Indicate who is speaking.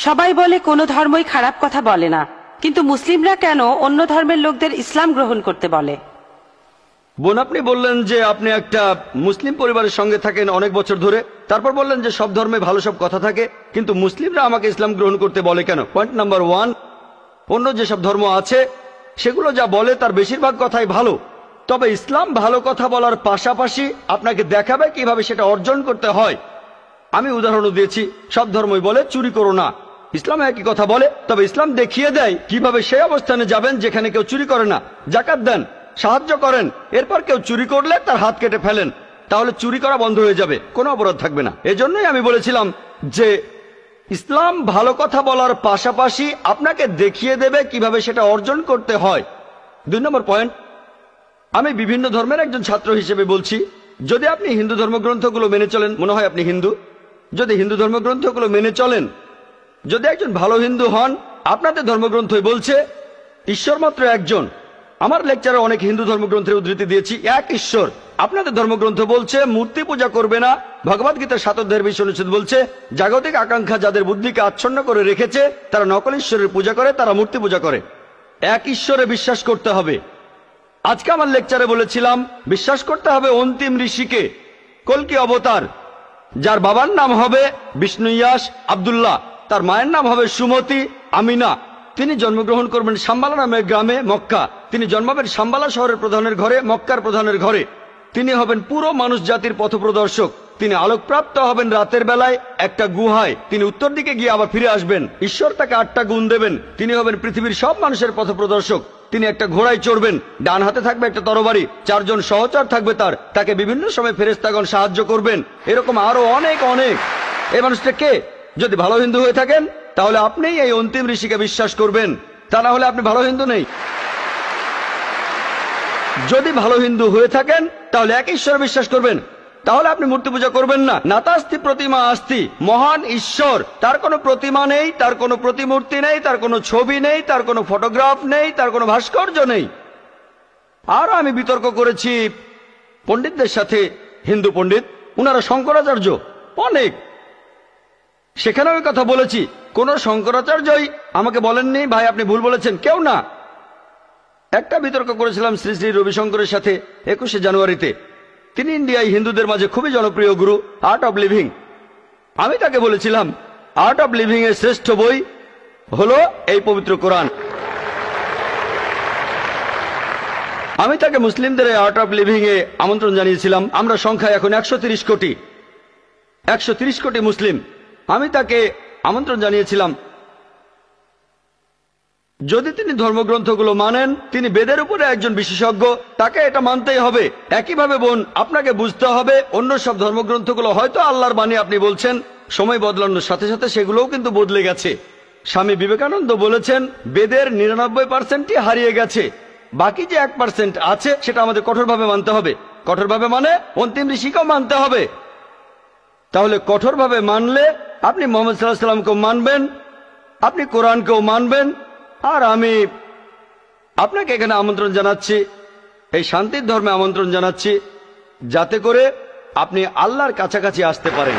Speaker 1: সবাই বলে কোনো ধর্মই খারাপ কথা বলে না, কিন্তু মুসলিমরা কেন অন্য ধর্মের লোকদের ইসলাম গ্রহণ করতে বলে?
Speaker 2: বোন, আপনি বললেন যে আপনি একটা মুসলিম পরিবারের সঙ্গে থাকেন অনেক বছর ধরে, তারপর বললেন যে সব ধর্মে ভালো সব কথা থাকে, কিন্তু মুসলিমরা আমাকে ইসলাম গ্রহণ করতে বলে কেন? পয়েন্ট নাম্বার 1, অন্য যেসব ধর্ম আছে সেগুলো যা বলে তার বেশিরভাগ কথাই ভালো, তবে ইসলাম ভালো কথা বলার পাশাপাশি আপনাকে দেখাবে কিভাবে সেটা অর্জন করতে হয়। আমি উদাহরণ দিয়েছি, সব ধর্মই বলে চুরি করো না, ইসলাম একই কথা বলে, তবে ইসলাম দেখিয়ে দেয় কিভাবে সেই অবস্থানে যাবেন যেখানে কেউ চুরি করে না। জাকাত দেন, সাহায্য করেন, এরপর কেউ চুরি করলে তার হাত কেটে ফেলেন, তাহলে চুরি করা বন্ধ হয়ে যাবে, কোনো অপরাধ থাকবে না। এজন্যই আমি বলেছিলাম যে ইসলাম ভালো কথা বলার পাশাপাশি আপনাকে দেখিয়ে দেবে কিভাবে সেটা অর্জন করতে হয়। 2 নম্বর পয়েন্ট, আমি বিভিন্ন ধর্মের একজন ছাত্র হিসেবে বলছি, যদি আপনি হিন্দু ধর্মগ্রন্থগুলো মেনে চলেন, মনে হয় আপনি হিন্দু, যদি হিন্দু ধর্মগ্রন্থগুলো মেনে চলেন, যদি একজন ভালো হিন্দু হন, আপনাদের ধর্মগ্রন্থই বলছে ঈশ্বর মাত্র একজন। আমার লেকচারে অনেক হিন্দু ধর্মগ্রন্থের উদ্ধৃতি দিয়েছি, এক ঈশ্বর। আপনাদের ধর্মগ্রন্থ বলছে মূর্তি পূজা করবে না। ভগবদ্গীতার 7 অধ্যায়ের 20 অনুচ্ছেদ বলছে জাগতিক আকাঙ্ক্ষা যাদের বুদ্ধিকে আচ্ছন্ন করে রেখেছে তারা নকল ঈশ্বরের পূজা করে, তারা মূর্তি পূজা করে। এক ঈশ্বরে বিশ্বাস করতে হবে। আজকে আমার লেকচারে বলেছিলাম বিশ্বাস করতে হবে অন্তিম ঋষিকে, কল্কি অবতার, যার বাবার নাম হবে বিষ্ণুইয়াস আব্দুল্লাহ, তার মায়ের নাম হবে সুমতি আমিনা। তিনি জন্মগ্রহণ করবেন শাম্বালা নামের গ্রামে মক্কা। তিনি জন্মাবেন শাম্বালা শহরের প্রধানের ঘরে, মক্কার প্রধানের ঘরে। তিনি হবেন পুরো মানুষ জাতির পথপ্রদর্শক। তিনি আলোকপ্রাপ্ত হবেন রাতের বেলায় একটা গুহায়। তিনি উত্তর দিকে গিয়ে আবার ফিরে আসবেন। ঈশ্বর তাকে 8টা গুণ দেবেন। তিনি হবেন পৃথিবীর সব মানুষের পথপ্রদর্শক। তিনি একটা ঘোড়ায় চড়বেন, ডান হাতে থাকবে একটা তরবারি, 4 জন সহচর থাকবে তাকে বিভিন্ন সময় ফেরেশতাগণ সাহায্য করবেন। এরকম আরো অনেক অনেক। এই মানুষটা কে? যদি ভালো হিন্দু হয়ে থাকেন তাহলে আপনিই এই অন্তিম ঋষিকে বিশ্বাস করবেন, তা না হলে আপনি ভালো হিন্দু নেই। যদি ভালো হিন্দু হয়ে থাকেন তাহলে এক ঈশ্বর বিশ্বাস করবেন, তাহলে আপনি মূর্তি পূজা করবেন না। নাতাস্তি প্রতিমা আস্তি, মহান ঈশ্বর, তার কোনো প্রতিমা নেই, তার কোনো প্রতিমূর্তি নেই, তার কোনো ছবি নেই, তার কোনো ফটোগ্রাফ নেই, তার কোনো ভাস্কর্য নেই। আর আমি বিতর্ক করেছি পণ্ডিতদের সাথে, হিন্দু পণ্ডিত, উনারা শঙ্করাচার্য অনেক, সেখানে আমি কথা বলেছি। কোন শঙ্করাচার্যই আমাকে বলেননি ভাই আপনি ভুল বলেছেন, কেউ না। একটা বিতর্ক করেছিলাম শ্রী শ্রী রবিশঙ্করের সাথে 21শে জানুয়ারিতে। তিনি ইন্ডিয়ায় হিন্দুদের মাঝে খুবই জনপ্রিয় গুরু, আর্ট অব লিভিং। আমি তাকে বলেছিলাম আর্ট অব লিভিং এর শ্রেষ্ঠ বই হলো এই পবিত্র কোরআন। আমি তাকে মুসলিমদের এই আর্ট অব লিভিং এ আমন্ত্রণ জানিয়েছিলাম। আমরা সংখ্যায় এখন 130 কোটি, 130 কোটি মুসলিম। আমি তাকে আমন্ত্রণ জানিয়েছিলাম যদি তিনি ধর্মগ্রন্থগুলো মানেন, তিনি বেদের উপরে একজন বিশেষজ্ঞ, তাকে এটা মানতেই হবে। একইভাবে বোন, আপনাকে বুঝতে হবে অন্য সব ধর্মগ্রন্থগুলো হয়তো আল্লাহর বাণী আপনি বলছেন, সময় বদলানোর সাথে সাথে সেগুলোও কিন্তু বদলে গেছে। স্বামী বিবেকানন্দ বলেছেন বেদের 99%ই হারিয়ে গেছে, বাকি যে 1% আছে সেটা আমাদের কঠোরভাবে মানতে হবে। কঠোরভাবে মানে অন্তিম ঋষিকেও মানতে হবে। তাহলে কঠোরভাবে মানলে আপনি মুহাম্মদ সাল্লাল্লাহু আলাইহি সাল্লামকেও মানবেন, আপনি কোরআনকেও মানবেন। আর আমি আপনাকে এখানে আমন্ত্রণ জানাচ্ছি, এই শান্তির ধর্মে আমন্ত্রণ জানাচ্ছি, যাতে করে আপনি আল্লাহর কাছাকাছি আসতে পারেন।